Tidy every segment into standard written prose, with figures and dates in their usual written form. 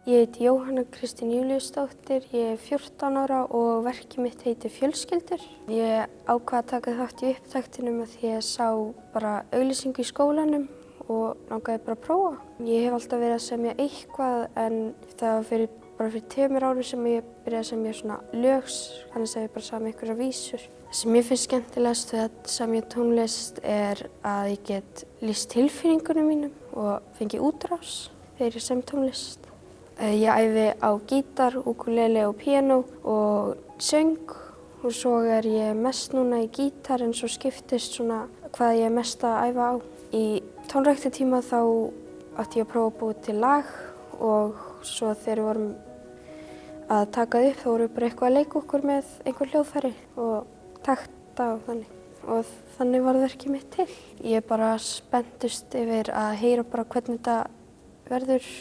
Ég heiti Jóhanna Kristín Júlíusdóttir, ég er 14 ára og verkið mitt heitir Fjölskyldur. Ég ákvað að taka þátt í upptaktinum að því ég sá bara auglýsingu í skólanum og langaði bara að prófa. Ég hef alltaf verið að semja eitthvað en það var bara fyrir 2 árum sem ég byrjaði að semja svona lögs, þannig að ég bara samið einhverjar vísur. Það sem ég finnst skemmtilegast við að semja tónlist er að ég get lýst tilfinningunum mínum og fengið útrás þegar ég sem tónlist. Ég æfi á gítar, ukulele og píanó og söng og svo er ég mest núna í gítar en svo skiptist svona hvað ég er mest að æfa á. Í tónræktartíma þá átti ég að prófa að búa til lag og svo þegar við vorum að taka það upp þá vorum við bara eitthvað að leika okkur með einhver hljóðfæri og takta og þannig. Og þannig varð verkið mitt til. Ég er bara spenntust yfir að heyra bara hvernig þetta verður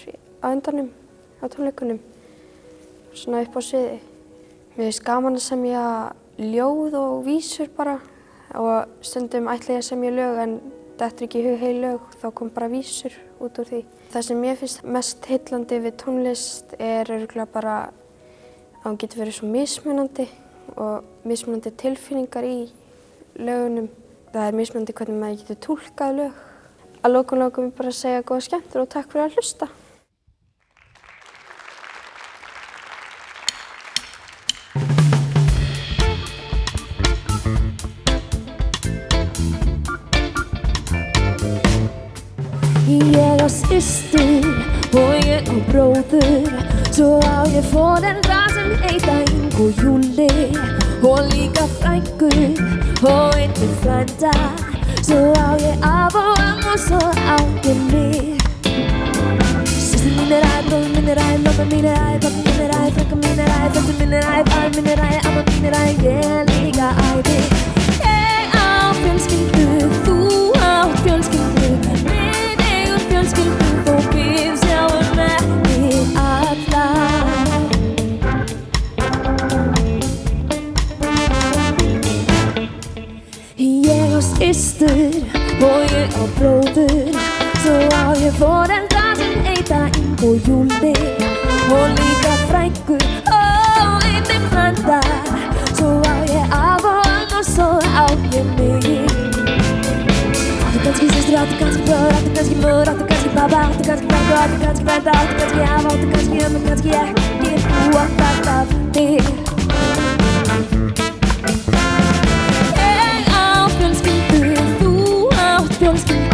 á endanum á tónleikunum, svona upp á sviði. Mér finnst gaman að semja ljóð og vísur bara og stundum ætla ég að semja lög en dettur ekki í hug heil lög, þá kom bara vísur út úr því. Það sem mér finnst mest heillandi við tónlist er örugglega bara að hún getur verið svo mismunandi og mismunandi tilfinningar í lögunum. Það er mismunandi hvernig maður getur túlkað lög. Að lokum langar mér bara að segja góða skemmtun og takk fyrir að hlusta. Ég á systur og ég á bróður, svo á ég foreldra sem heita Ingu og Júli og líka frængur og einnig frænda, svo á ég af og amma og svo á ég mig. Systur mín er æði, bróður mín er æði, mamma mín er æði, pappi mín er æði, frænka mín er æði, frændur mín er æði, faðir mín er æði, amma mín er æði, ég er líka æði. Ég á fjölskyldu, þú átt fjölskyldu, fjölskyldu þó við sjáum ekki alla. Ég á systur og ég á bróður, svo á ég foreldra sem heita Ingu og Júli og líka frængur og einnig frænda, svo á ég af og amma og svo á ég mig. Áttu kannski systur, áttu kannski bróður, áttu kannski móður, áttu kannski babba, áttu kannski frængu, áttu kannski frænda, áttu kannski afa, áttu kannski ömmu, kannski ekki, þú átt alltaf þig. Ég á fjölskyldu, þú átt fjölskyldu.